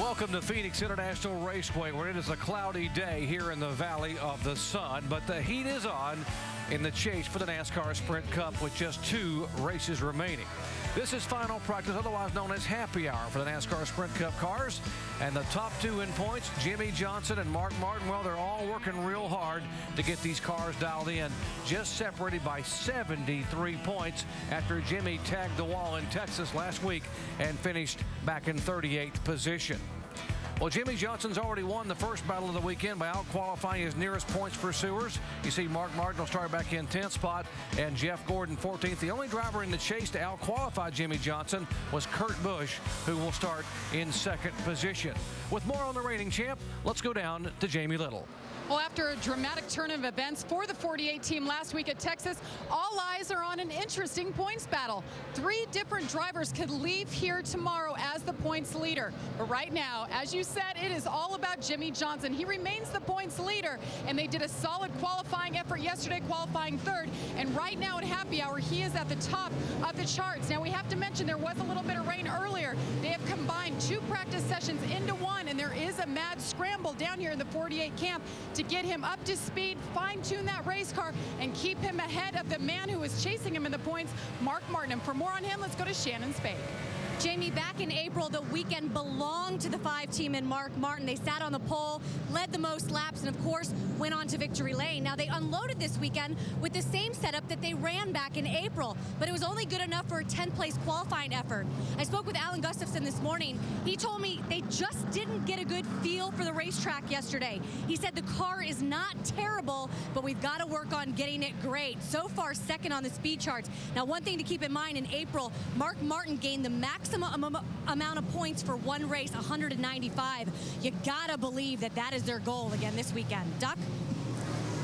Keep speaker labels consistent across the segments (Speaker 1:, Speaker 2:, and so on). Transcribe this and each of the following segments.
Speaker 1: Welcome to Phoenix International Raceway, where it is a cloudy day here in the Valley of the Sun, but the heat is on in the chase for the NASCAR Sprint Cup with just 2 races remaining. This is final practice, otherwise known as happy hour for the NASCAR Sprint Cup cars. And the top 2 in points, Jimmie Johnson and Mark Martin, well, they're all working real hard to get these cars dialed in. Just separated by 73 points after Jimmie tagged the wall in Texas last week and finished back in 38th position. Well, Jimmie Johnson's already won the first battle of the weekend by out-qualifying his nearest points pursuers. You see Mark Martin will start back in 10th spot and Jeff Gordon 14th. The only driver in the chase to out-qualify Jimmie Johnson was Kurt Busch, who will start in 2nd position. With more on the reigning champ, let's go down to Jamie Little.
Speaker 2: Well, after a dramatic turn of events for the 48 team last week at Texas, all eyes are on an interesting points battle. 3 different drivers could leave here tomorrow as the points leader. But right now, as you said, it is all about Jimmie Johnson. He remains the points leader, and they did a solid qualifying effort yesterday, qualifying 3rd. And right now at happy hour, he is at the top of the charts. Now, we have to mention there was a little bit of rain earlier. They have combined 2 practice sessions into 1, and there is a mad scramble down here in the 48 camp to get him up to speed, fine-tune that race car, and keep him ahead of the man who is chasing him in the points, Mark Martin. And for more on him, let's go to Shannon Spade.
Speaker 3: Jamie, back in April, the weekend belonged to the 5 team and Mark Martin. They sat on the pole, led the most laps, and of course, went on to victory lane. Now, they unloaded this weekend with the same setup that they ran back in April, but it was only good enough for a 10th-place qualifying effort. I spoke with Alan Gustafson this morning. He told me they just didn't get a good feel for the racetrack yesterday. He said the car is not terrible, but we've got to work on getting it great. So far, 2nd on the speed charts. Now, one thing to keep in mind, in April, Mark Martin gained the maximum amount of points for one race, 195. You gotta believe that that is their goal again this weekend. Duck?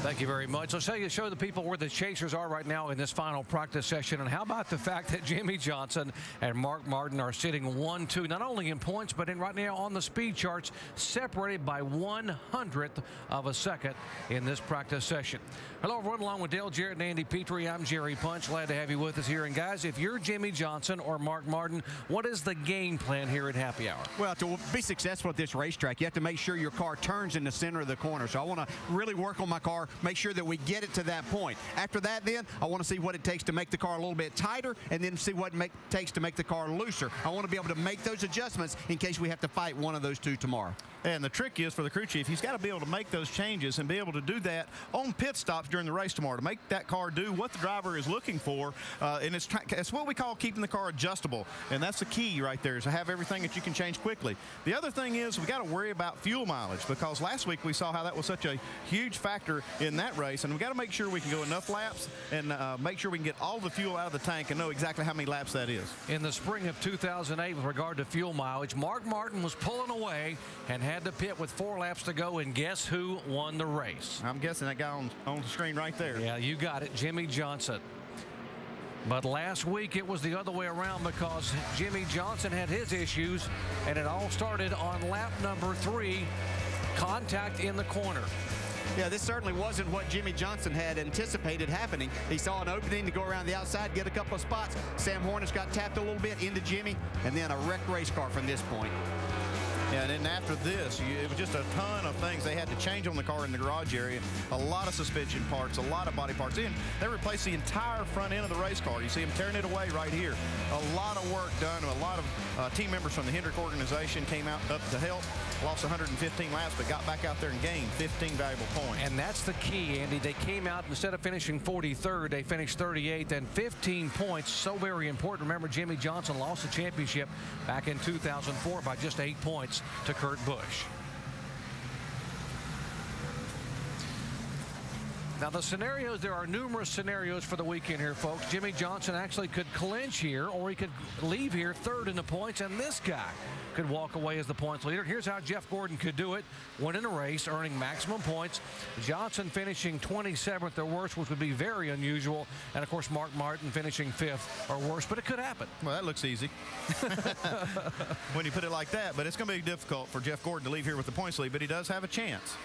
Speaker 1: Thank you very much. Let's show the people where the chasers are right now in this final practice session. And how about the fact that Jimmie Johnson and Mark Martin are sitting 1-2, not only in points, but in right now on the speed charts, separated by 1/100th of a second in this practice session. Hello, everyone. Along with Dale Jarrett and Andy Petrie, I'm Jerry Punch. Glad to have you with us here. And, guys, if you're Jimmie Johnson or Mark Martin, what is the game plan here at happy hour?
Speaker 4: Well, to be successful at this racetrack, you have to make sure your car turns in the center of the corner. So I want to really work on my car, make sure that we get it to that point. After that, then, I want to see what it takes to make the car a little bit tighter, and then see what it takes to make the car looser. I want to be able to make those adjustments in case we have to fight one of those 2 tomorrow.
Speaker 5: And the trick is for the crew chief, he's got to be able to make those changes and be able to do that on pit stops during the race tomorrow to make that car do what the driver is looking for. And it's what we call keeping the car adjustable. And that's the key right there, is to have everything that you can change quickly. The other thing is we got to worry about fuel mileage, because last week we saw how that was such a huge factor in that race. And we got to make sure we can go enough laps and make sure we can get all the fuel out of the tank and know exactly how many laps that is.
Speaker 1: In the spring of 2008, with regard to fuel mileage, Mark Martin was pulling away and had to pit with 4 laps to go, and guess who won the race?
Speaker 5: I'm guessing that guy on the screen right there.
Speaker 1: Yeah, you got it, Jimmie Johnson. But last week it was the other way around, because Jimmie Johnson had his issues, and it all started on lap number 3, contact in the corner.
Speaker 4: Yeah, this certainly wasn't what Jimmie Johnson had anticipated happening. He saw an opening to go around the outside, get a couple of spots. Sam Hornish got tapped a little bit into Jimmie, and then a wrecked race car from this point.
Speaker 5: Yeah, and then after this, it was just a ton of things they had to change on the car in the garage area. A lot of suspension parts, a lot of body parts. They replaced the entire front end of the race car. You see them tearing it away right here. A lot of work done. A lot of team members from the Hendrick organization came out up to help. Lost 115 laps, but got back out there and gained 15 valuable points.
Speaker 1: And that's the key, Andy. They came out, instead of finishing 43rd, they finished 38th, and 15 points. So very important. Remember, Jimmie Johnson lost the championship back in 2004 by just 8 points to Kurt Busch. Now, the scenarios, there are numerous scenarios for the weekend here, folks. Jimmie Johnson actually could clinch here, or he could leave here 3rd in the points, and this guy could walk away as the points leader. Here's how Jeff Gordon could do it: winning a race, earning maximum points. Johnson finishing 27th or worse, which would be very unusual. And, of course, Mark Martin finishing 5th or worse, but it could happen.
Speaker 5: Well, that looks easy when you put it like that, but it's going to be difficult for Jeff Gordon to leave here with the points lead, but he does have a chance.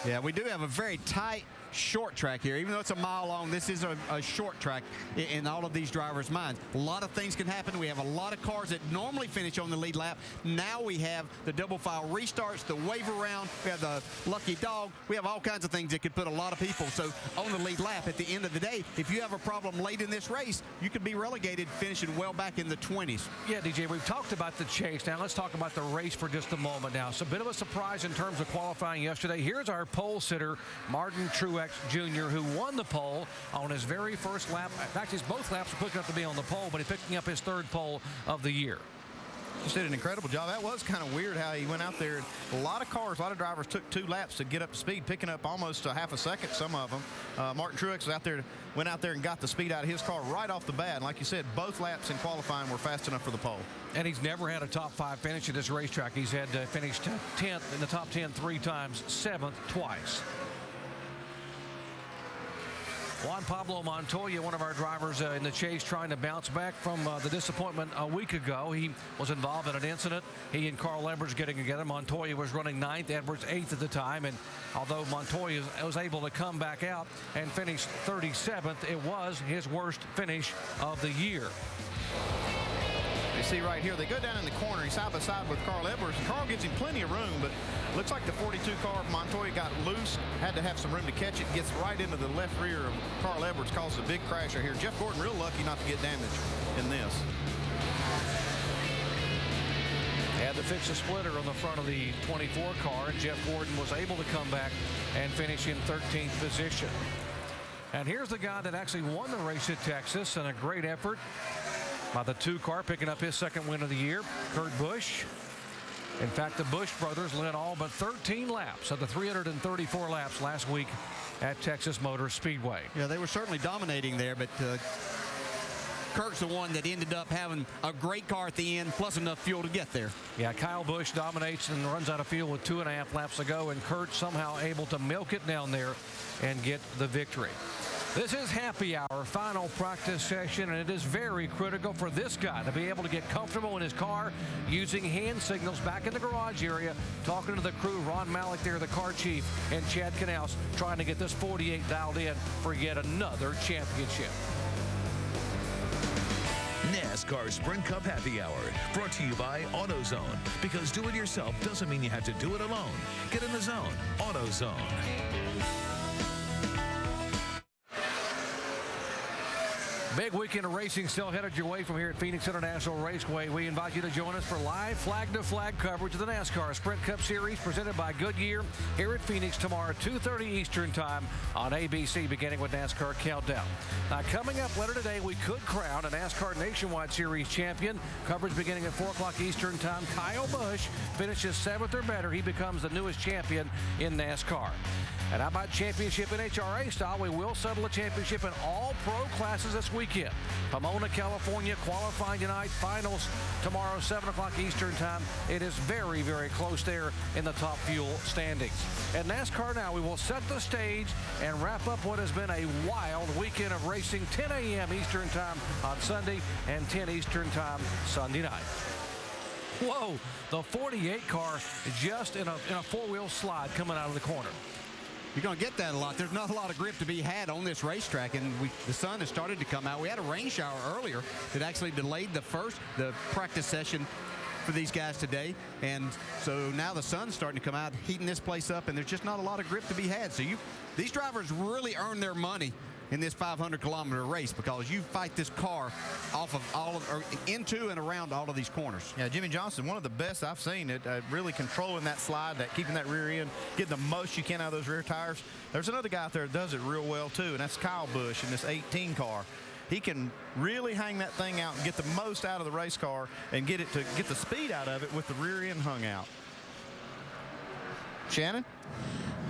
Speaker 4: Yeah, we do have a very tight short track here. Even though it's a mile long, this is a short track in all of these drivers' minds. A lot of things can happen. We have a lot of cars that normally finish on the lead lap. Now we have the double file restarts, the wave around, we have the lucky dog. We have all kinds of things that could put a lot of people so on the lead lap. At the end of the day, if you have a problem late in this race, you could be relegated finishing well back in the 20s.
Speaker 1: Yeah, DJ, we've talked about the chase. Now let's talk about the race for just a moment now. It's a bit of a surprise in terms of qualifying yesterday. Here's our pole sitter, Martin Truex Jr., who won the pole on his very first lap. In fact, his both laps were quick enough to be on the pole, but he's picking up his third pole of the year.
Speaker 5: Just did an incredible job. That was kind of weird how he went out there. A lot of cars, a lot of drivers took 2 laps to get up to speed, picking up almost a half a second, some of them. Martin Truex was out there, went out there and got the speed out of his car right off the bat. And like you said, both laps in qualifying were fast enough for the pole.
Speaker 1: And he's never had a top 5 finish at this racetrack. He's had finished 10th in the top 10 3 times, 7th twice. Juan Pablo Montoya, one of our drivers in the chase, trying to bounce back from the disappointment a week ago. He was involved in an incident. He and Carl Edwards getting together. Montoya was running 9th, Edwards 8th at the time. And although Montoya was able to come back out and finish 37th, it was his worst finish of the year.
Speaker 5: You see right here, they go down in the corner. He's side by side with Carl Edwards. And Carl gives him plenty of room, but looks like the 42 car of Montoya got loose, had to have some room to catch it, gets right into the left rear of Carl Edwards, causes a big crash right here. Jeff Gordon real lucky not to get damaged in this.
Speaker 1: Had to fix a splitter on the front of the 24 car, and Jeff Gordon was able to come back and finish in 13th position. And here's the guy that actually won the race at Texas, and a great effort by the 2 car, picking up his 2nd win of the year, Kurt Busch. In fact, the Busch brothers led all but 13 laps of the 334 laps last week at Texas Motor Speedway.
Speaker 4: Yeah, they were certainly dominating there, but Kurt's the one that ended up having a great car at the end, plus enough fuel to get there.
Speaker 1: Yeah, Kyle Busch dominates and runs out of fuel with 2.5 laps to go, and Kurt somehow able to milk it down there and get the victory. This is happy hour, final practice session, and it is very critical for this guy to be able to get comfortable in his car using hand signals back in the garage area, talking to the crew, Ron Malik there, the car chief, and Chad Knaus trying to get this 48 dialed in for yet another championship.
Speaker 6: NASCAR Sprint Cup Happy Hour, brought to you by AutoZone. Because do it yourself doesn't mean you have to do it alone. Get in the zone. AutoZone.
Speaker 1: Big weekend of racing still headed your way from here at Phoenix International Raceway. We invite you to join us for live flag-to-flag coverage of the NASCAR Sprint Cup Series presented by Goodyear here at Phoenix tomorrow at 2:30 Eastern Time on ABC, beginning with NASCAR Countdown. Now, coming up later today, we could crown a NASCAR Nationwide Series champion. Coverage beginning at 4 o'clock Eastern Time. Kyle Busch finishes 7th or better. He becomes the newest champion in NASCAR. And how about championship in NHRA style? We will settle a championship in all pro classes this weekend. Pomona, California, qualifying tonight, finals tomorrow, 7 o'clock Eastern Time. It is very, very close there in the top fuel standings. At NASCAR Now, we will set the stage and wrap up what has been a wild weekend of racing. 10 a.m. Eastern Time on Sunday and 10 Eastern Time Sunday night. Whoa, the 48 car just in a four-wheel slide coming out of the corner.
Speaker 4: You're going to get that a lot. There's not a lot of grip to be had on this racetrack, and the sun has started to come out. We had a rain shower earlier that actually delayed the practice session for these guys today, and so now the sun's starting to come out, heating this place up, and there's just not a lot of grip to be had. So these drivers really earn their money in this 500-kilometer race because you fight this car off of into and around all of these corners.
Speaker 5: Yeah, Jimmy Johnson, one of the best I've seen at really controlling that slide, keeping that rear end, getting the most you can out of those rear tires. There's another guy out there that does it real well too, and that's Kyle Busch in this 18 car. He can really hang that thing out and get the most out of the race car and get the speed out of it with the rear end hung out. Shannon?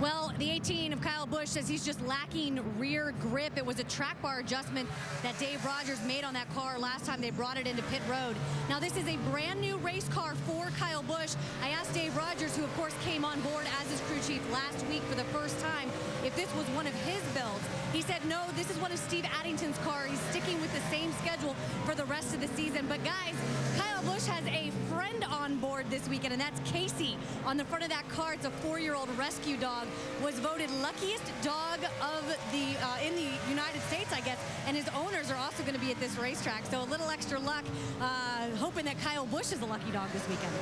Speaker 3: Well, the 18 of Kyle Busch says he's just lacking rear grip. It was a track bar adjustment that Dave Rogers made on that car last time they brought it into pit road. Now, this is a brand new race car for Kyle Busch. I asked Dave Rogers, who of course came on board as his crew chief last week for the first time, if this was one of his builds. He said, no, this is one of Steve Addington's cars. He's sticking with the same schedule for the rest of the season. But guys, Kyle Busch has a friend on board award this weekend, and that's Casey. On the front of that car, it's a 4-year-old rescue dog, was voted luckiest dog of the in the United States, I guess, and his owners are also going to be at this racetrack, so a little extra luck, hoping that Kyle Busch is a lucky dog this weekend.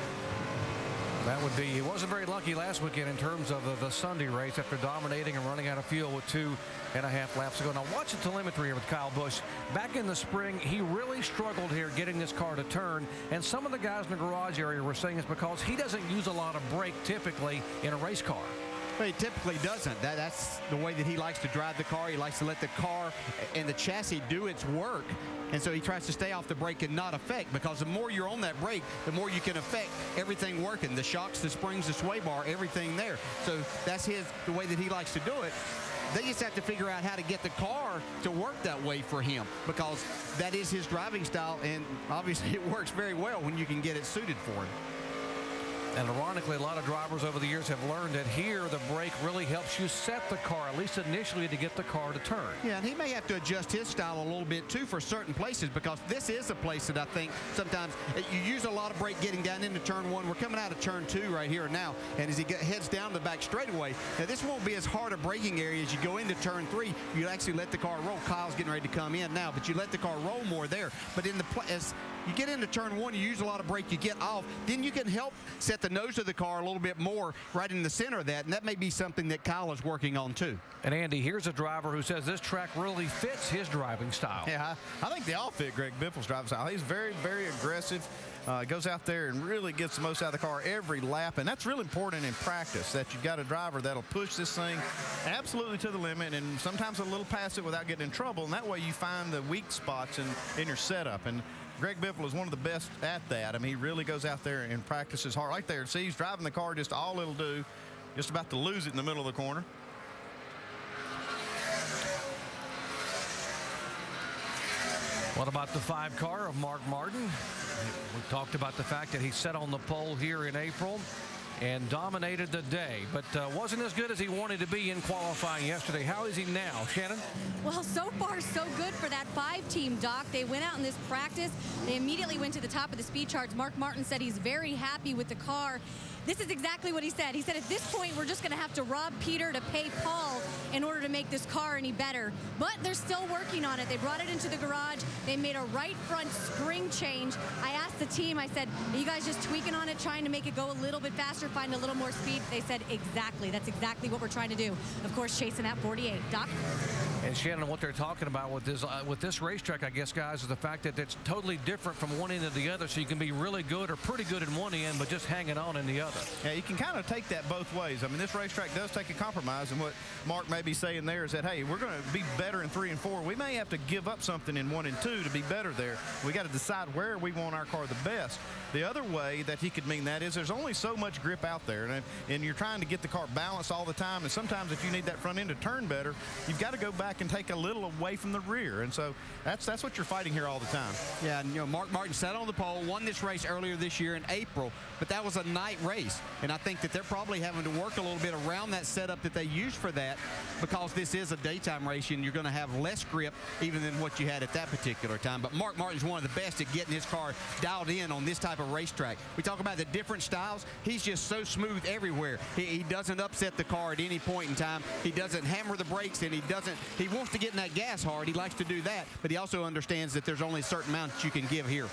Speaker 1: That would be, he wasn't very lucky last weekend in terms of the Sunday race after dominating and running out of fuel with 2.5 laps to go. Now watch the telemetry with Kyle Busch. Back in the spring, he really struggled here getting this car to turn, and some of the guys in the garage area were saying it's because he doesn't use a lot of brake typically in a race car.
Speaker 4: Well, he typically doesn't. That's the way that he likes to drive the car. He likes to let the car and the chassis do its work. And so he tries to stay off the brake and not affect, because the more you're on that brake, the more you can affect everything working. The shocks, the springs, the sway bar, everything there. So that's the way that he likes to do it. They just have to figure out how to get the car to work that way for him, because that is his driving style, and obviously it works very well when you can get it suited for him.
Speaker 1: And ironically, a lot of drivers over the years have learned that here the brake really helps you set the car, at least initially, to get the car to turn.
Speaker 4: Yeah, and he may have to adjust his style a little bit too for certain places, because this is a place that I think sometimes you use a lot of brake getting down into turn 1. We're coming out of turn 2 right here and now, and as he heads down the back straightaway, now this won't be as hard a braking area as you go into turn 3. You actually let the car roll. Kyle's getting ready to come in now, but you let the car roll more there. But in as you get into turn 1, you use a lot of brake, you get off, then you can help set the nose of the car a little bit more right in the center of that, and that may be something that Kyle is working on too.
Speaker 1: And Andy, here's a driver who says this track really fits his driving style.
Speaker 5: Yeah, I think they all fit Greg Biffle's driving style. He's very, very aggressive. Goes out there and really gets the most out of the car every lap, and that's really important in practice, that you've got a driver that'll push this thing absolutely to the limit and sometimes a little past it without getting in trouble, and that way you find the weak spots in your setup. And Greg Biffle is one of the best at that. I mean, he really goes out there and practices hard. Right there, see, he's driving the car just all it'll do, just about to lose it in the middle of the corner.
Speaker 1: What about the 5 car of Mark Martin? We talked about the fact that he set on the pole here in April and dominated the day, but wasn't as good as he wanted to be in qualifying yesterday. How is he now, Shannon?
Speaker 3: Well, so far so good for that 5-team, Doc. They went out in this practice. They immediately went to the top of the speed charts. Mark Martin said he's very happy with the car. This is exactly what he said. He said, at this point, we're just going to have to rob Peter to pay Paul in order to make this car any better. But they're still working on it. They brought it into the garage. They made a right front spring change. I asked the team, I said, are you guys just tweaking on it, trying to make it go a little bit faster, find a little more speed? They said, exactly. That's exactly what we're trying to do. Of course, chasing that 48. Doc?
Speaker 1: And Shannon, what they're talking about with this racetrack, I guess, guys, is the fact that it's totally different from one end to the other, so you can be really good or pretty good in one end, but just hanging on in the other.
Speaker 5: Yeah, you can kind of take that both ways. I mean, this racetrack does take a compromise, and what Mark may be saying there is that, hey, we're going to be better in 3 and 4. We may have to give up something in 1 and 2 to be better there. We got to decide where we want our car the best. The other way that he could mean that is there's only so much grip out there, and you're trying to get the car balanced all the time, and sometimes if you need that front end to turn better, you've got to go back and take a little away from the rear, and so that's what you're fighting here all the time.
Speaker 4: Yeah, and Mark Martin sat on the pole, won this race earlier this year in April, but that was a night race, and I think that they're probably having to work a little bit around that setup that they used for that, because this is a daytime race and you're going to have less grip even than what you had at that particular time. But Mark Martin's one of the best at getting his car dialed in on this type of racetrack. We talk about the different styles. He's just so smooth everywhere. He doesn't upset the car at any point in time. He doesn't hammer the brakes, and he wants to get in that gas hard. He likes to do that, but he also understands that there's only a certain amount that you can give here.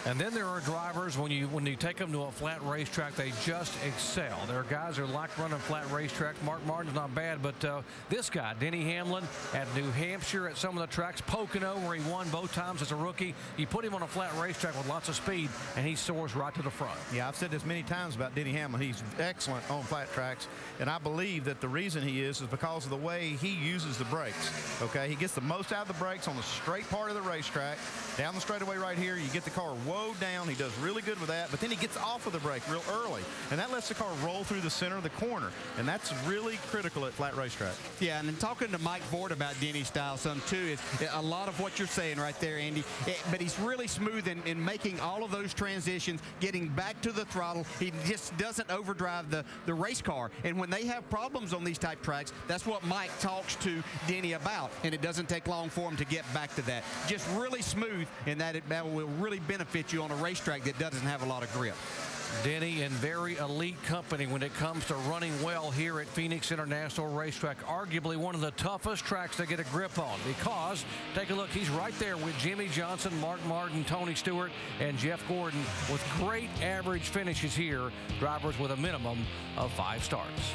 Speaker 1: And then there are drivers, when you take them to a flat racetrack, they just excel. There are guys who like running flat racetracks. Mark Martin's not bad, but this guy, Denny Hamlin, at New Hampshire, at some of the tracks, Pocono, where he won both times as a rookie, you put him on a flat racetrack with lots of speed, and he soars right to the front.
Speaker 5: Yeah, I've said this many times about Denny Hamlin. He's excellent on flat tracks, and I believe that the reason he is because of the way he uses the brakes. Okay, he gets the most out of the brakes on the straight part of the racetrack. Down the straightaway right here, you get the car down. He does really good with that, but then he gets off of the brake real early, and that lets the car roll through the center of the corner, and that's really critical at flat racetrack.
Speaker 4: Yeah, and then talking to Mike Ford about Denny's style some too is a lot of what you're saying right there, Andy, but he's really smooth in making all of those transitions, getting back to the throttle. He just doesn't overdrive the race car, and when they have problems on these type tracks, that's what Mike talks to Denny about, and it doesn't take long for him to get back to that. Just really smooth, and that will really benefit benefit you on a racetrack that doesn't have a lot of grip.
Speaker 1: Denny in very elite company when it comes to running well here at Phoenix International Racetrack. Arguably one of the toughest tracks to get a grip on because, take a look, he's right there with Jimmy Johnson, Mark Martin, Tony Stewart, and Jeff Gordon with great average finishes here. Drivers with a minimum of 5 starts.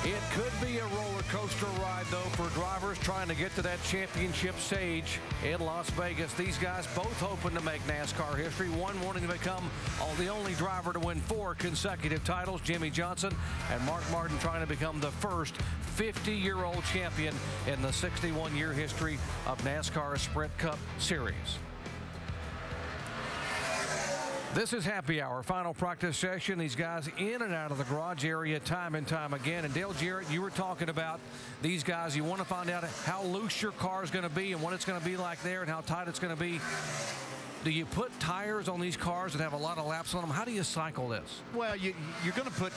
Speaker 1: It could be a roller coaster ride, though, for drivers trying to get to that championship stage in Las Vegas. These guys both hoping to make NASCAR history. One wanting to become the only driver to win 4 consecutive titles, Jimmy Johnson, and Mark Martin trying to become the first 50-year-old champion in the 61-year history of NASCAR Sprint Cup Series. This is happy hour, final practice session. These guys in and out of the garage area time and time again. And Dale Jarrett, you were talking about these guys. You want to find out how loose your car is going to be and what it's going to be like there and how tight it's going to be. Do you put tires on these cars that have a lot of laps on them? How do you cycle this?
Speaker 4: Well, you're going to put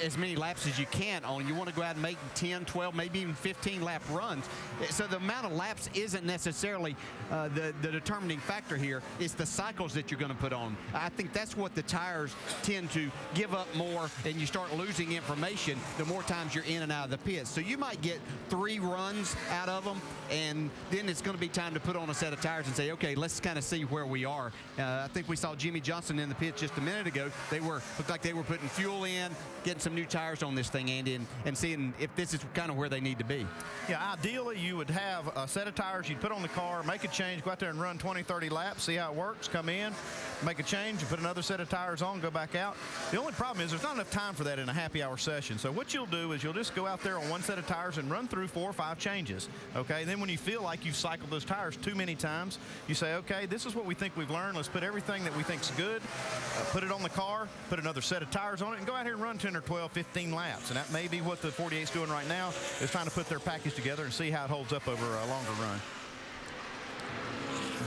Speaker 4: as many laps as you can on. You want to go out and make 10, 12, maybe even 15 lap runs. So the amount of laps isn't necessarily the determining factor here. It's the cycles that you're going to put on. I think that's what the tires tend to give up more, and you start losing information the more times you're in and out of the pits. So you might get 3 runs out of them, and then it's going to be time to put on a set of tires and say, okay, let's kind of see where we are. I think we saw Jimmy Johnson in the pits just a minute ago. Looked like they were putting fuel in, getting some new tires on this thing, Andy, and seeing if this is kind of where they need to be.
Speaker 5: Yeah, ideally you would have a set of tires you'd put on the car, make a change, go out there and run 20, 30 laps, see how it works, come in, make a change, and put another set of tires on, go back out. The only problem is there's not enough time for that in a happy hour session. So what you'll do is you'll just go out there on one set of tires and run through 4 or 5 changes. Okay, and then when you feel like you've cycled those tires too many times, you say, okay, this is what we think we've learned. Let's put everything that we think's good, put it on the car, put another set of tires on it, and go out here and run 10 or 12, 15 laps. And that may be what the 48's doing right now, is trying to put their package together and see how it holds up over a longer run.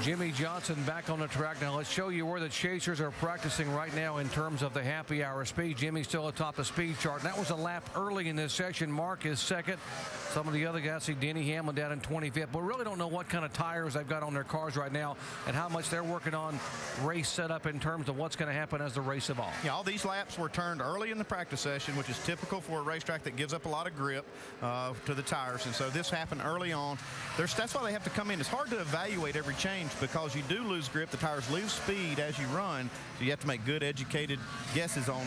Speaker 1: Jimmy Johnson back on the track. Now let's show you where the Chasers are practicing right now in terms of the happy hour speed. Jimmy's still atop the speed chart. And that was a lap early in this session. Mark is second. Some of the other guys, see Denny Hamlin down in 25th. But we really don't know what kind of tires they've got on their cars right now and how much they're working on race setup in terms of what's going to happen as the race evolves.
Speaker 5: Yeah, all these laps were turned early in the practice session, which is typical for a racetrack that gives up a lot of grip to the tires. And so this happened early on. That's why they have to come in. It's hard to evaluate every change because you do lose grip. The tires lose speed as you run. So you have to make good, educated guesses on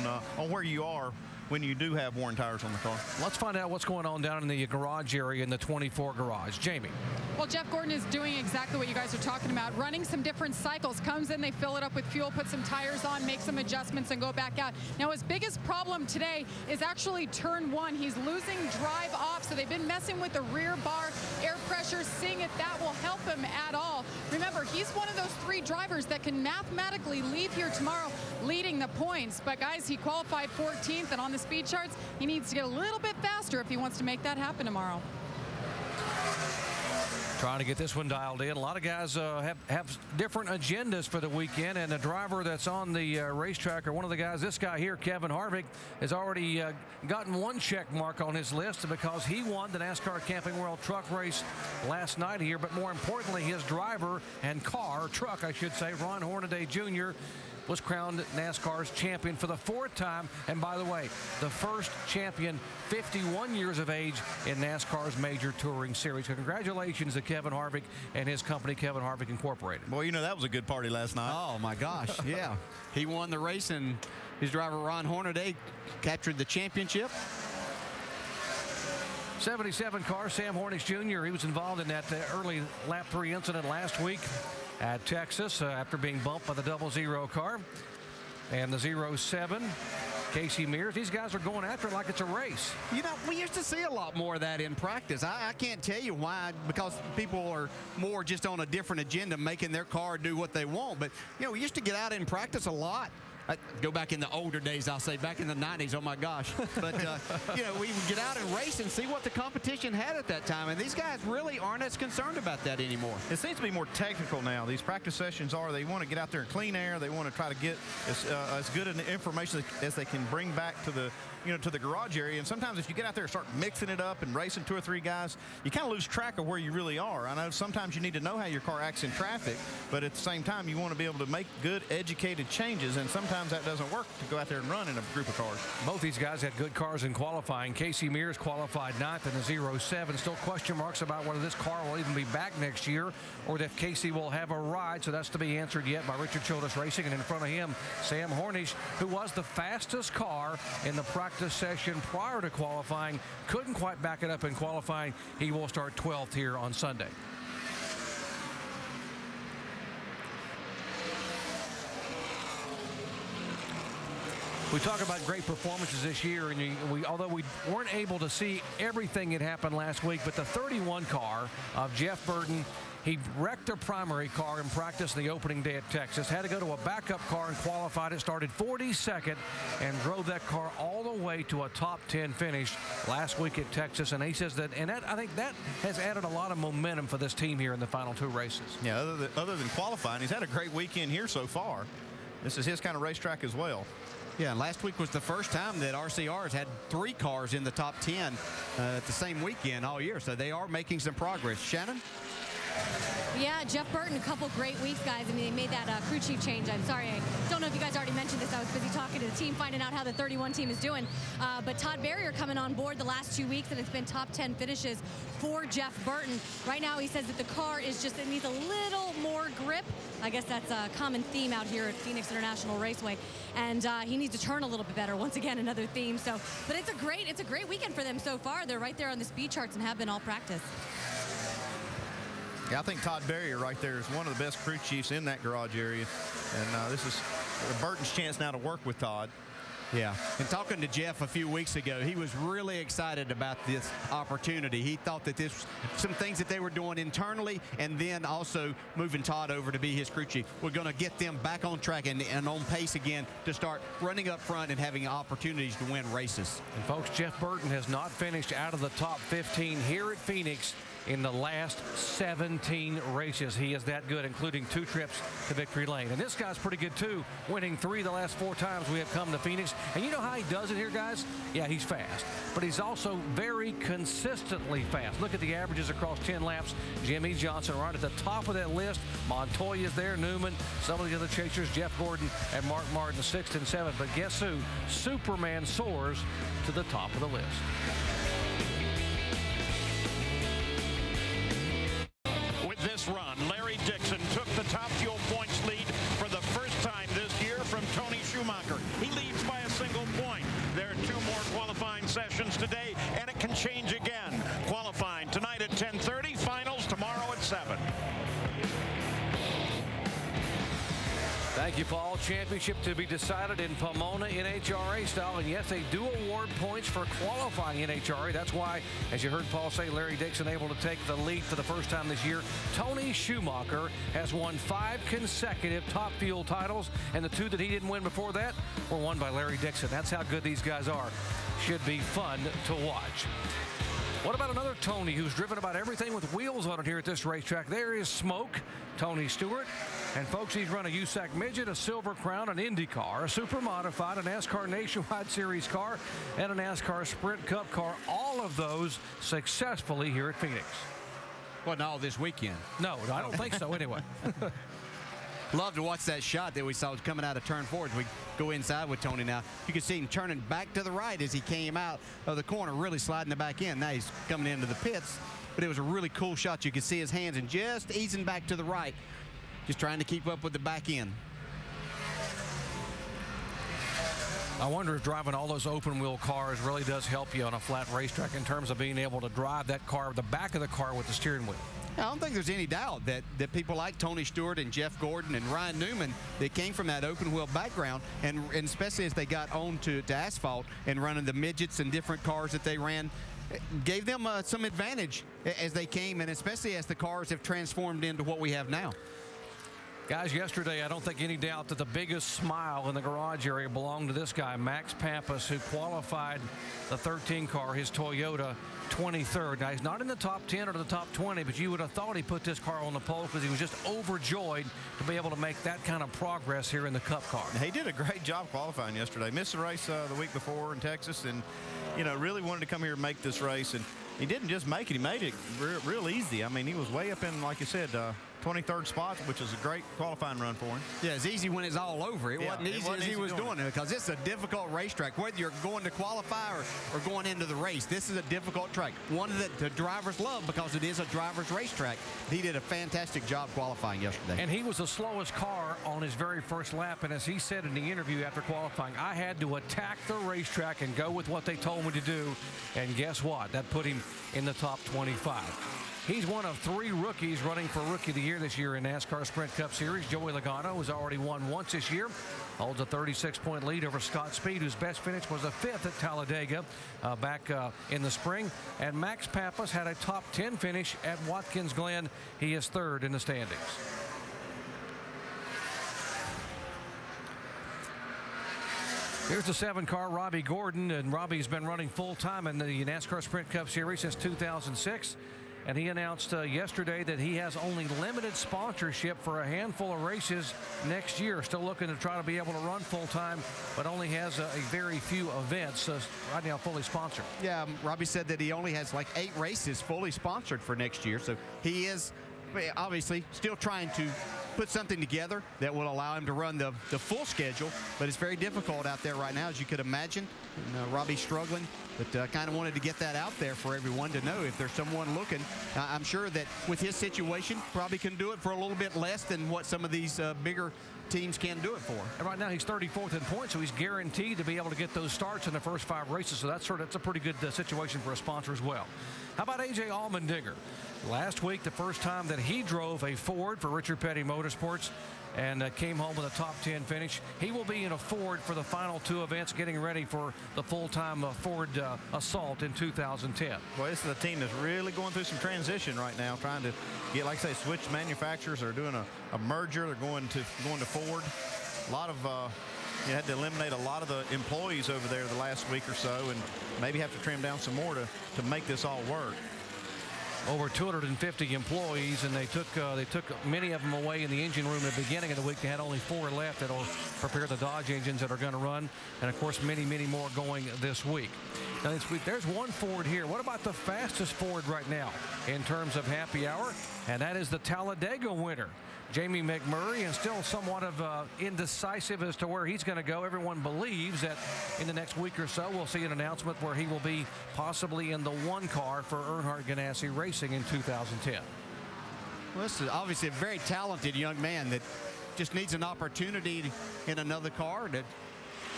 Speaker 5: where you are when you do have worn tires on the car.
Speaker 1: Let's find out what's going on down in the garage area in the 24 garage. Jamie.
Speaker 2: Well, Jeff Gordon is doing exactly what you guys are talking about, running some different cycles. Comes in, they fill it up with fuel, put some tires on, make some adjustments, and go back out. Now, his biggest problem today is actually turn 1. He's losing drive off, so they've been messing with the rear bar air pressure, seeing if that will help him at all. Remember, he's one of those 3 drivers that can mathematically leave here tomorrow leading the points. But, guys, he qualified 14th, and on the speed charts, he needs to get a little bit faster if he wants to make that happen tomorrow.
Speaker 1: Trying to get this one dialed in. A lot of guys have different agendas for the weekend, and the driver that's on the racetrack, or one of the guys, this guy here, Kevin Harvick, has already gotten 1 check mark on his list because he won the NASCAR Camping World Truck Race last night here. But more importantly, his driver and truck, I should say, Ron Hornaday Jr., was crowned NASCAR's champion for the 4th time, and by the way, the first champion 51 years of age in NASCAR's major touring series. Congratulations to Kevin Harvick and his company, Kevin Harvick Incorporated.
Speaker 5: Boy, you know, that was a good party last night.
Speaker 4: Oh, my gosh, yeah. He won the race, and his driver, Ron Hornaday, captured the championship.
Speaker 1: 77 car, Sam Hornish Jr., he was involved in that early lap 3 incident last week at Texas after being bumped by the 00 car. And the 07, Casey Mears, these guys are going after it like it's a race.
Speaker 4: You know, we used to see a lot more of that in practice. I can't tell you why, because people are more just on a different agenda, making their car do what they want. But, you know, we used to get out in practice a lot go back in the older days, I'll say, back in the 90s, oh my gosh. But, you know, we would get out and race and see what the competition had at that time. And these guys really aren't as concerned about that anymore.
Speaker 5: It seems to be more technical now. These practice sessions are, they want to get out there in clean air. They want to try to get as good an information as they can bring back to the, to the garage area. And sometimes if you get out there and start mixing it up and racing 2 or 3 guys, you kind of lose track of where you really are. I know sometimes you need to know how your car acts in traffic, but at the same time, you want to be able to make good, educated changes, and sometimes that doesn't work to go out there and run in a group of cars.
Speaker 1: Both these guys had good cars in qualifying. Casey Mears qualified 9th in the 07. Still question marks about whether this car will even be back next year or if Casey will have a ride, so that's to be answered yet by Richard Childress Racing. And in front of him, Sam Hornish, who was the fastest car in the practice session prior to qualifying, couldn't quite back it up in qualifying. He will start 12th here on Sunday. We talk about great performances this year, and although we weren't able to see everything that happened last week, but the 31 car of Jeff Burton, he wrecked a primary car in practice in the opening day at Texas, had to go to a backup car and qualified it, started 42nd, and drove that car all the way to a top 10 finish last week at Texas. And he says that, and I think that has added a lot of momentum for this team here in the final 2 races.
Speaker 5: Yeah, other than qualifying, he's had a great weekend here so far. This is his kind of racetrack as well.
Speaker 4: Yeah, last week was the first time that RCR has had 3 cars in the top 10 at the same weekend all year, so they are making some progress. Shannon?
Speaker 3: Yeah, Jeff Burton, a couple great weeks, guys. I mean, they made that crew chief change. I'm sorry, I don't know if you guys already mentioned this. I was busy talking to the team, finding out how the 31 team is doing. But Todd Barrier coming on board the last 2 weeks, and it's been top 10 finishes for Jeff Burton. Right now, he says that the car is just, it needs a little more grip. I guess that's a common theme out here at Phoenix International Raceway. And he needs to turn a little bit better. Once again, another theme. So, but it's a great weekend for them so far. They're right there on the speed charts and have been all practice.
Speaker 5: Yeah, I think Todd Barrier right there is one of the best crew chiefs in that garage area. And this is Burton's chance now to work with Todd.
Speaker 4: Yeah, and talking to Jeff a few weeks ago, he was really excited about this opportunity. He thought that this, some things that they were doing internally, and then also moving Todd over to be his crew chief, we're going to get them back on track and on pace again to start running up front and having opportunities to win races.
Speaker 1: And folks, Jeff Burton has not finished out of the top 15 here at Phoenix in the last 17 races. He is that good, including 2 trips to victory lane. And this guy's pretty good too, winning 3 the last 4 times we have come to Phoenix. And you know how he does it here, guys? Yeah, he's fast, but he's also very consistently fast. Look at the averages across 10 laps. Jimmy Johnson right at the top of that list. Montoya's there, Newman, some of the other chasers, Jeff Gordon and Mark Martin, 6th and 7th. But guess who? Superman soars to the top of the list.
Speaker 7: This run, Larry Dixon took the top fuel points lead for the first time this year from Tony Schumacher. He leads by a single point. There are 2 more qualifying sessions today, and it can change again. Qualifying tonight at 10:30, finals tomorrow at 7.
Speaker 1: Thank you, Paul. Championship to be decided in Pomona NHRA style. And yes, they do award points for qualifying NHRA. That's why, as you heard Paul say, Larry Dixon able to take the lead for the first time this year. Tony Schumacher has won 5 consecutive top fuel titles, and the 2 that he didn't win before that were won by Larry Dixon. That's how good these guys are. Should be fun to watch. What about another Tony who's driven about everything with wheels on it here at this racetrack? There is Smoke, Tony Stewart. And folks, he's run a USAC Midget, a Silver Crown, an Indy car, a Super Modified, a NASCAR Nationwide Series car, and a NASCAR Sprint Cup car. All of those successfully here at Phoenix.
Speaker 4: Well, not all this weekend.
Speaker 1: No, I don't think so anyway.
Speaker 4: Love to watch that shot that we saw coming out of turn 4 as we go inside with Tony now. You can see him turning back to the right as he came out of the corner, really sliding the back end. Now he's coming into the pits, but it was a really cool shot. You could see his hands and just easing back to the right, just trying to keep up with the back end.
Speaker 1: I wonder if driving all those open wheel cars really does help you on a flat racetrack in terms of being able to drive that car, the back of the car with the steering wheel.
Speaker 4: I don't think there's any doubt that people like Tony Stewart and Jeff Gordon and Ryan Newman that came from that open wheel background, and especially as they got on to asphalt and running the midgets and different cars that they ran, gave them some advantage as they came, and especially as the cars have transformed into what we have now.
Speaker 1: Guys, yesterday, I don't think any doubt that the biggest smile in the garage area belonged to this guy, Max Pampas, who qualified the 13 car, his Toyota, 23rd. Now, he's not in the top 10 or the top 20, but you would have thought he put this car on the pole because he was just overjoyed to be able to make that kind of progress here in the Cup car.
Speaker 5: He did a great job qualifying yesterday. Missed the race the week before in Texas, and, really wanted to come here and make this race. And he didn't just make it, he made it real easy. I mean, he was way up in, like you said, 23rd spot, which is a great qualifying run for him.
Speaker 4: Yeah, it's easy when it's all over. It wasn't easy as he was doing it because it's a difficult racetrack. Whether you're going to qualify or going into the race, this is a difficult track. One that the drivers love because it is a driver's racetrack. He did a fantastic job qualifying yesterday.
Speaker 1: And he was the slowest car on his very first lap. And as he said in the interview after qualifying, I had to attack the racetrack and go with what they told me to do. And guess what? That put him in the top 25. He's one of 3 rookies running for Rookie of the Year this year in NASCAR Sprint Cup Series. Joey Logano has already won once this year. Holds a 36-point lead over Scott Speed, whose best finish was a 5th at Talladega back in the spring. And Max Pampas had a top 10 finish at Watkins Glen. He is 3rd in the standings. Here's the 7-car, Robbie Gordon, and Robbie's been running full-time in the NASCAR Sprint Cup Series since 2006. And he announced yesterday that he has only limited sponsorship for a handful of races next year. Still looking to try to be able to run full-time, but only has a very few events right now fully sponsored.
Speaker 4: Yeah, Robbie said that he only has like 8 races fully sponsored for next year. So he is obviously still trying to put something together that will allow him to run the full schedule, but it's very difficult out there right now, as you could imagine. And, Robbie's struggling, but kind of wanted to get that out there for everyone to know if there's someone looking. I'm sure that with his situation, probably can do it for a little bit less than what some of these bigger teams can do it for.
Speaker 1: And right now he's 34th in points, so he's guaranteed to be able to get those starts in the first 5 races. So that's a pretty good situation for a sponsor as well. How about A.J. Allmendinger? Last week, the first time that he drove a Ford for Richard Petty Motorsports and came home with a top 10 finish. He will be in a Ford for the final 2 events, getting ready for the full-time Ford Assault in 2010.
Speaker 5: Well, this is a team that's really going through some transition right now, trying to get, like I say, switch manufacturers. They're doing a merger. They're going to Ford. A lot of you had to eliminate a lot of the employees over there the last week or so, and maybe have to trim down some more to make this all work.
Speaker 1: Over 250 employees, and they took many of them away in the engine room at the beginning of the week. They had only 4 left that'll prepare the Dodge engines that are going to run, and of course many more going this week. Now this week there's one Ford here. What about the fastest Ford right now in terms of happy hour? And that is the Talladega winner, Jamie McMurray, and still somewhat of indecisive as to where he's going to go. Everyone believes that in the next week or so we'll see an announcement where he will be possibly in the 1 car for Earnhardt Ganassi Racing in 2010.
Speaker 4: Well, this is obviously a very talented young man that just needs an opportunity in another car. That,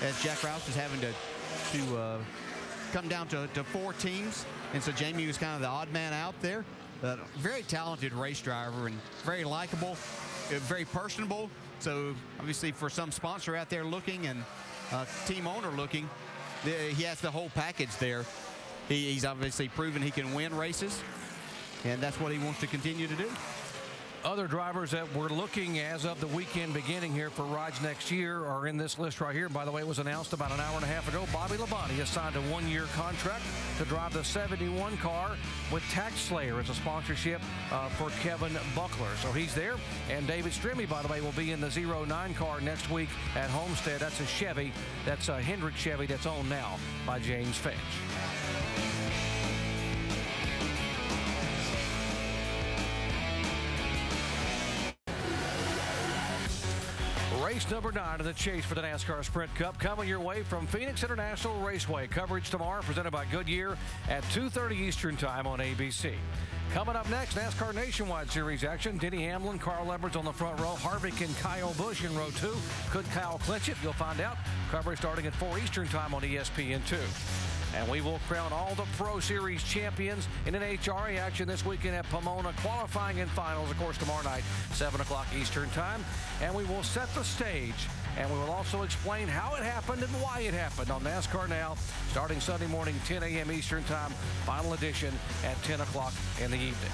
Speaker 4: as Jack Roush is having to come down to 4 teams, and so Jamie was kind of the odd man out there. Very talented race driver and very likable, very personable. So obviously for some sponsor out there looking and team owner looking, he has the whole package there. He's obviously proven he can win races, and that's what he wants to continue to do.
Speaker 1: Other drivers that we're looking as of the weekend beginning here for rides next year are in this list right here. By the way, it was announced about an hour and a half ago. Bobby Labonte has signed a 1-year contract to drive the 71 car with Tax Slayer as a sponsorship for Kevin Buckler. So he's there. And David Strimmy, by the way, will be in the 09 car next week at Homestead. That's a Chevy. That's a Hendrick Chevy that's owned now by James Finch. Race number 9 of the chase for the NASCAR Sprint Cup coming your way from Phoenix International Raceway. Coverage tomorrow presented by Goodyear at 2:30 Eastern Time on ABC. Coming up next, NASCAR Nationwide Series action. Denny Hamlin, Carl Edwards on the front row. Harvick and Kyle Busch in row 2. Could Kyle clinch it? You'll find out. Coverage starting at 4 Eastern Time on ESPN2. And we will crown all the Pro Series champions in NHRA action this weekend at Pomona. Qualifying and finals, of course, tomorrow night, 7 o'clock Eastern Time. And we will set the stage, and we will also explain how it happened and why it happened on NASCAR Now, starting Sunday morning, 10 a.m. Eastern Time, final edition at 10 o'clock in the evening.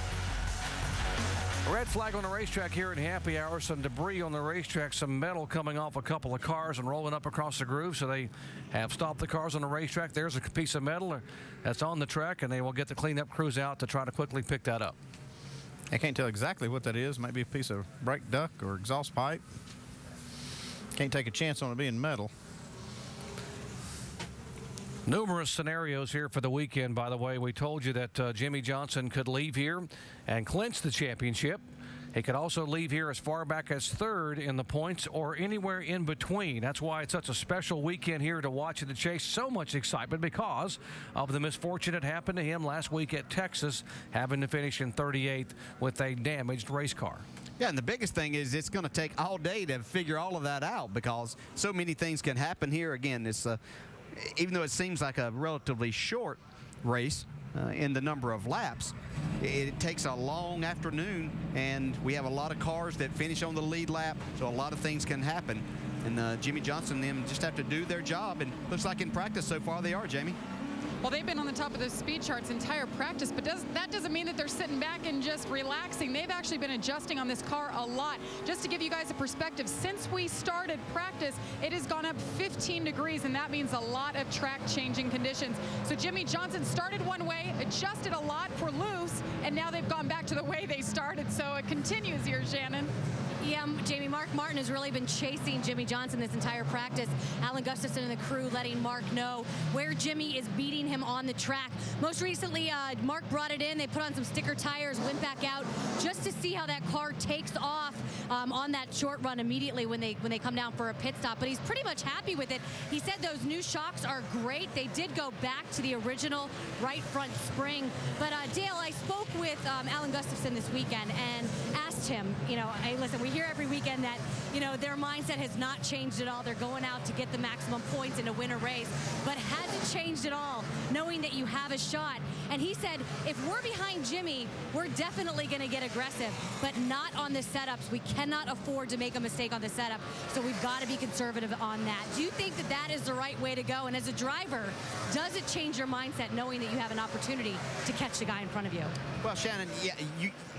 Speaker 1: Red flag on the racetrack here in happy hour. Some debris on the racetrack, some metal coming off a couple of cars and rolling up across the groove. So they have stopped the cars on the racetrack. There's a piece of metal that's on the track, and they will get the cleanup crews out to try to quickly pick that up.
Speaker 5: I can't tell exactly what that is. Maybe a piece of brake duct or exhaust pipe. Can't take a chance on it being metal.
Speaker 1: Numerous scenarios here for the weekend, by the way. We told you that Jimmie Johnson could leave here and clinch the championship. He could also leave here as far back as third in the points or anywhere in between. That's why it's such a special weekend here to watch the chase. So much excitement because of the misfortune that happened to him last week at Texas, having to finish in 38th with a damaged race car.
Speaker 4: Yeah, and the biggest thing is it's going to take all day to figure all of that out because so many things can happen here. Again, this even though it seems like a relatively short race in the number of laps, it takes a long afternoon, and we have a lot of cars that finish on the lead lap, so a lot of things can happen. And Jimmie Johnson and them just have to do their job, and looks like in practice so far they are, Jamie.
Speaker 2: Well, they've been on the top of the speed charts entire practice, but that doesn't mean that they're sitting back and just relaxing. They've actually been adjusting on this car a lot. Just to give you guys a perspective, since we started practice, it has gone up 15 degrees, and that means a lot of track-changing conditions. So Jimmie Johnson started one way, adjusted a lot for loose, and now they've gone back to the way they started. So it continues here, Shannon.
Speaker 3: Yeah, Jamie, Mark Martin has really been chasing Jimmie Johnson this entire practice. Alan Gustafson and the crew letting Mark know where Jimmie is beating him on the track. Most recently, Mark brought it in. They put on some sticker tires, went back out just to see how that car takes off on that short run immediately when they come down for a pit stop. But he's pretty much happy with it. He said those new shocks are great. They did go back to the original right front spring. But Dale, I spoke with Alan Gustafson this weekend and asked him, you know, hey, listen, we hear every weekend that, you know, their mindset has not changed at all. They're going out to get the maximum points and to win a race. But has it changed at all, knowing that you have a shot? And he said, if we're behind Jimmie, we're definitely going to get aggressive, but not on the setups. We cannot afford to make a mistake on the setup, so we've got to be conservative on that. Do you think that that is the right way to go? And as a driver, does it change your mindset knowing that you have an opportunity to catch the guy in front of you?
Speaker 4: Well, Shannon, yeah,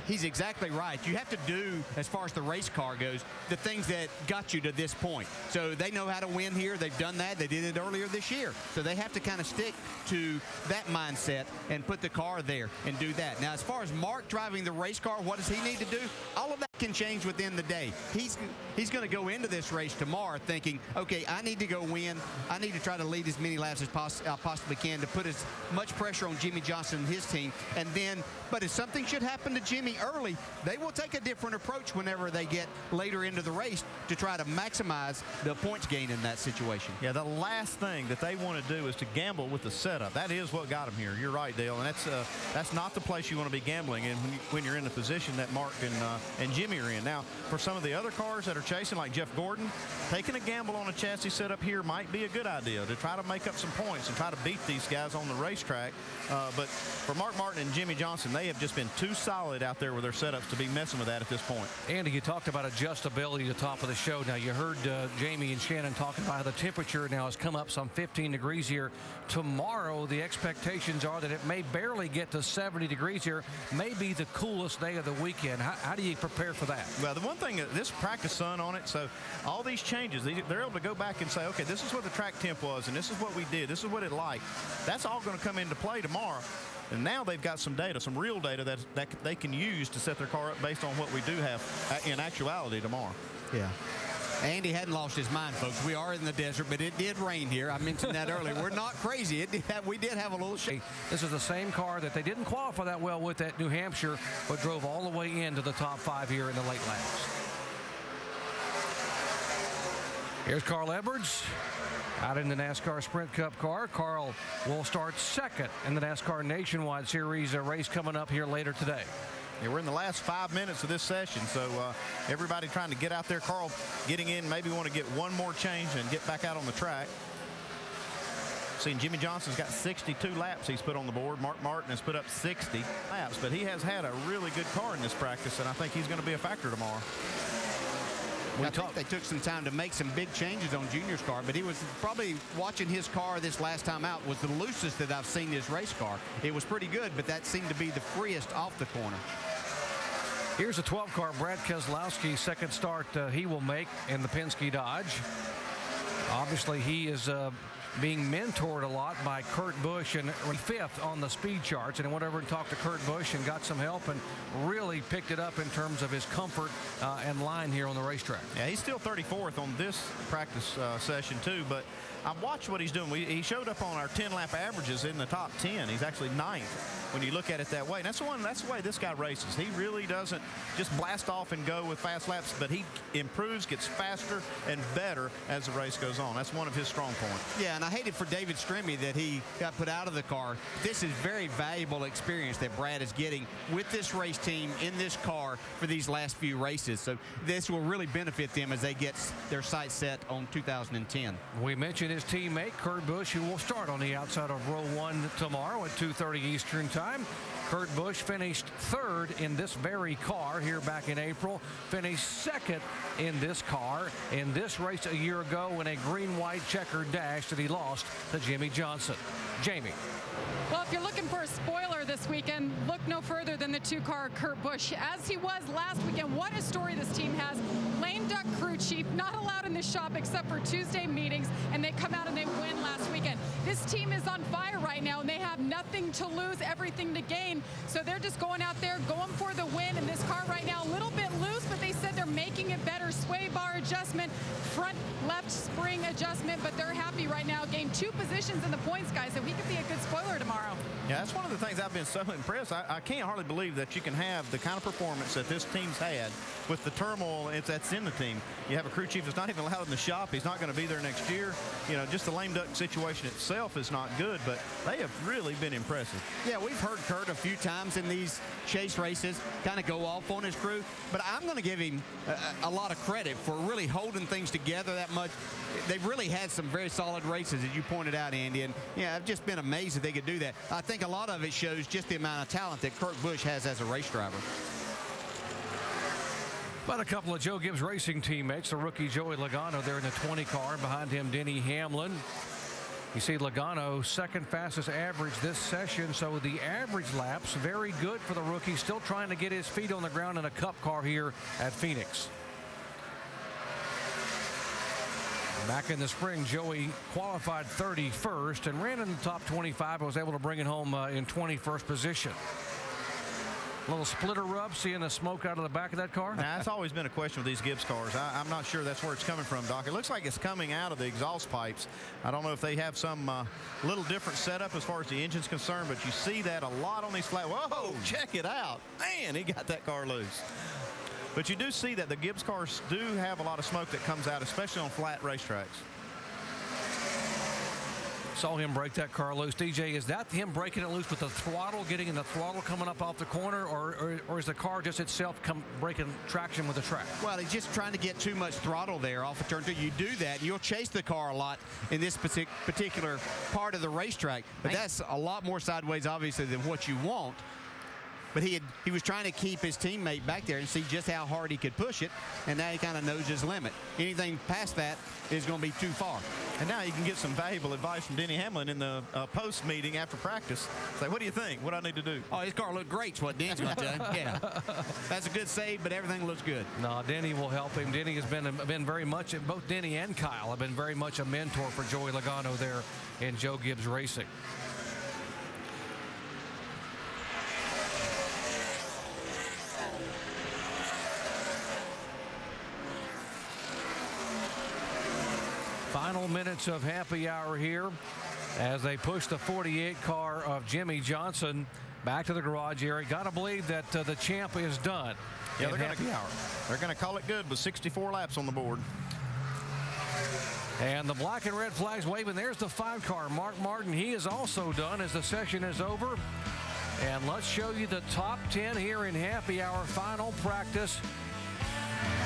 Speaker 4: he's exactly right. You have to do, as far as the race car goes, the things that got you to this point. So they know how to win here. They've done that. They did it earlier this year. So they have to kind of stick to that mindset and put the car there and do that. Now, as far as Mark driving the race car, what does he need to do? All of that can change within the day. He's going to go into this race tomorrow thinking, okay, I need to go win. I need to try to lead as many laps as I possibly can to put as much pressure on Jimmie Johnson and his team. And then, but if something should happen to Jimmie early, they will take a different approach whenever they get later into the race to try to maximize the points gain in that situation.
Speaker 5: Yeah, the last thing that they want to do is to gamble with the setup. That is what got them here. You're right, Dale, and that's not the place you want to be gambling in when you're in the position that Mark and Jimmie are in. Now, for some of the other cars that are chasing, like Jeff Gordon, taking a gamble on a chassis setup here might be a good idea to try to make up some points and try to beat these guys on the racetrack. But for Mark Martin and Jimmie Johnson, they have just been too solid out there with their setups to be messing with that at this point.
Speaker 1: Andy, you talked about adjustability at the top of the show. Now, you heard Jamie and Shannon talking about how the temperature now has come up some 15 degrees here. Tomorrow, the expectations are that it may barely get to 70 degrees here, may be the coolest day of the weekend. How do you prepare for that?
Speaker 5: Well, the one thing, this practice sun on it, so all these changes, they're able to go back and say, okay, this is what the track temp was, and this is what we did, this is what it liked. That's all going to come into play tomorrow. And now they've got some data, some real data that they can use to set their car up based on what we do have in actuality tomorrow.
Speaker 4: Yeah. Andy hadn't lost his mind, folks. We are in the desert, but it did rain here. I mentioned that earlier. We're not crazy. We did have a little shade.
Speaker 1: This is the same car that they didn't qualify that well with at New Hampshire, but drove all the way into the top 5 here in the late laps. Here's Carl Edwards out in the NASCAR Sprint Cup car. Carl will start second in the NASCAR Nationwide Series, a race coming up here later today.
Speaker 5: Yeah, we're in the last 5 minutes of this session, so everybody trying to get out there. Carl getting in, maybe want to get one more change and get back out on the track. Seeing Jimmie Johnson's got 62 laps he's put on the board. Mark Martin has put up 60 laps, but he has had a really good car in this practice, and I think he's going to be a factor tomorrow.
Speaker 4: I think they took some time to make some big changes on Junior's car, but he was probably watching his car this last time out was the loosest that I've seen his race car. It was pretty good, but that seemed to be the freest off the corner.
Speaker 1: Here's a 12 car, Brad Keselowski, second start he will make in the Penske Dodge. Obviously, he is being mentored a lot by Kurt Busch, and fifth on the speed charts, and went over and talked to Kurt Busch and got some help and really picked it up in terms of his comfort and line here on the racetrack.
Speaker 5: Yeah, he's still 34th on this practice session too, but I've watched what he's doing. He showed up on our 10-lap averages in the top 10. He's actually 9th when you look at it that way. And that's the way this guy races. He really doesn't just blast off and go with fast laps, but he improves, gets faster and better as the race goes on. That's one of his strong points.
Speaker 4: Yeah, and I hated for David Strimmy that he got put out of the car. This is very valuable experience that Brad is getting with this race team in this car for these last few races. So this will really benefit them as they get their sights set on 2010.
Speaker 1: We mentioned his teammate, Kurt Busch, who will start on the outside of row 1 tomorrow at 2:30 Eastern time. Kurt Busch finished third in this very car here back in April, finished second in this car in this race a year ago in a green-white checkered dash that he lost to Jimmy Johnson. Jamie.
Speaker 2: Well, if you're looking for a spoiler this weekend, look no further than the 2-car Kurt Busch. As he was last weekend, what a story this team has. Lame duck crew chief, not allowed in the shop except for Tuesday meetings, and they come out and they win last weekend. This team is on fire right now, and they have nothing to lose, everything to gain. So they're just going out there, going for the win. And this car right now, a little bit loose, but they said they're making it better. Sway bar adjustment, front left spring adjustment, but they're happy right now. Gained 2 positions in the points, guys, so he could be a good spoiler tomorrow.
Speaker 5: Yeah, that's one of the things I've been so impressed. I can't hardly believe that you can have the kind of performance that this team's had with the turmoil that's in the team. You have a crew chief that's not even allowed in the shop. He's not going to be there next year. You know, just the lame duck situation itself is not good, but they have really been impressive.
Speaker 4: Yeah, we've heard Kurt a few times in these chase races kind of go off on his crew, but I'm going to give him a lot of credit for really holding things together that much. They've really had some very solid races, as you pointed out, Andy, and yeah, I've just been amazed that they could do that. I think a lot of it shows just the amount of talent that Kurt Busch has as a race driver.
Speaker 1: But a couple of Joe Gibbs Racing teammates, the rookie Joey Logano there in the 20 car, behind him Denny Hamlin. You see Logano second fastest average this session, so the average laps very good for the rookie, still trying to get his feet on the ground in a cup car here at Phoenix. Back in the spring, Joey qualified 31st and ran in the top 25 and was able to bring it home in 21st position. A little splitter rub, seeing the smoke out of the back of that car?
Speaker 5: Now, that's always been a question with these Gibbs cars. I'm not sure that's where it's coming from, Doc. It looks like it's coming out of the exhaust pipes. I don't know if they have some little different setup as far as the engine's concerned, but you see that a lot on these flat. Whoa, check it out. Man, he got that car loose. But you do see that the Gibbs cars do have a lot of smoke that comes out, especially on flat racetracks.
Speaker 1: Saw him break that car loose. DJ, is that him breaking it loose with the throttle, getting in the throttle coming up off the corner, or is the car just itself breaking traction with the track?
Speaker 4: Well, he's just trying to get too much throttle there off of turn 2. You do that, you'll chase the car a lot in this particular part of the racetrack. But that's a lot more sideways, obviously, than what you want. But he was trying to keep his teammate back there and see just how hard he could push it, and now he kind of knows his limit. Anything past that is going to be too far.
Speaker 5: And now you can get some valuable advice from Denny Hamlin in the post meeting after practice. Say, what do you think? What do I need to do?
Speaker 4: Oh, his car looked great, is what Denny's going to tell him. Yeah, that's a good save, but everything looks good.
Speaker 1: No, Denny will help him. Denny has been very much, both Denny and Kyle have been very much a mentor for Joey Logano there in Joe Gibbs Racing. Final minutes of happy hour here as they push the 48 car of Jimmy Johnson back to the garage area. Got to believe that the champ is done.
Speaker 5: Yeah, they're going to call it good with 64 laps on the board.
Speaker 1: And the black and red flags waving. There's the 5 car. Mark Martin, he is also done as the session is over. And let's show you the top 10 here in happy hour final practice.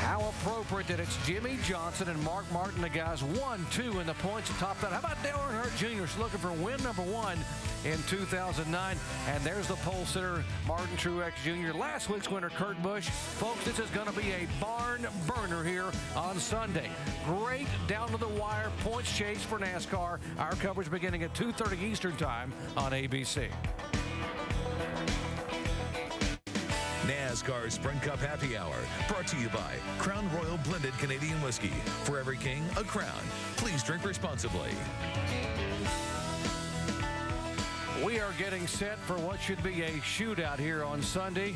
Speaker 1: How appropriate that it's Jimmy Johnson and Mark Martin, the guys 1-2 in the points atop that. How about Dale Earnhardt Jr. looking for win number 1 in 2009? And there's the pole sitter, Martin Truex Jr. Last week's winner, Kurt Busch. Folks, this is going to be a barn burner here on Sunday. Great down-to-the-wire points chase for NASCAR. Our coverage beginning at 2:30 Eastern Time on ABC.
Speaker 6: NASCAR Sprint Cup Happy Hour, brought to you by Crown Royal Blended Canadian Whiskey. For every king, a crown. Please drink responsibly.
Speaker 1: We are getting set for what should be a shootout here on Sunday.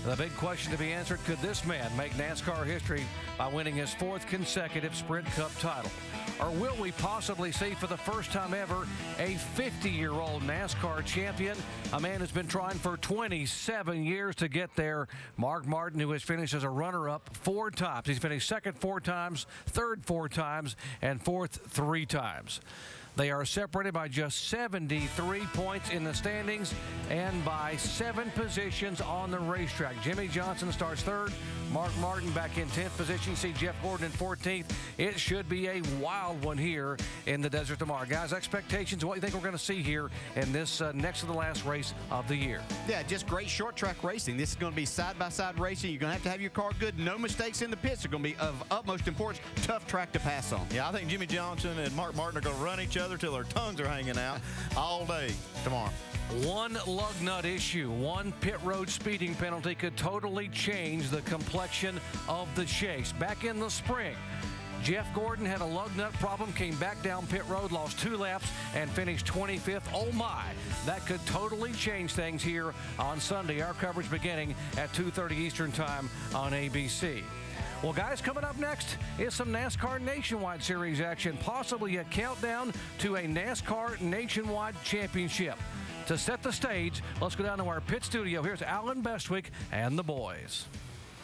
Speaker 1: The big question to be answered, could this man make NASCAR history by winning his 4th consecutive Sprint Cup title? Or will we possibly see for the first time ever a 50-year-old NASCAR champion, a man who's been trying for 27 years to get there, Mark Martin, who has finished as a runner-up 4 times. He's finished 2nd 4 times, 3rd 4 times, and 4th 3 times. They are separated by just 73 points in the standings and by 7 positions on the racetrack. Jimmy Johnson starts 3rd. Mark Martin back in 10th position. See Jeff Gordon in 14th. It should be a wild one here in the Desert tomorrow. Guys, expectations, what do you think we're going to see here in this next to the last race of the year?
Speaker 4: Yeah, just great short track racing. This is going to be side-by-side racing. You're going to have your car good. No mistakes in the pits. They're going to be of utmost importance. Tough track to pass on.
Speaker 5: Yeah, I think Jimmy Johnson and Mark Martin are going to run each other till their tongues are hanging out all day tomorrow.
Speaker 1: One lug nut issue, one pit road speeding penalty could totally change the complexion of the chase. Back in the spring, Jeff Gordon had a lug nut problem, came back down pit road, lost 2 laps, and finished 25th. Oh my, that could totally change things here on Sunday. Our coverage beginning at 2:30 Eastern time on ABC. Well, guys, coming up next is some NASCAR Nationwide Series action, possibly a countdown to a NASCAR Nationwide Championship. To set the stage, let's go down to our pit studio. Here's Alan Bestwick and the boys.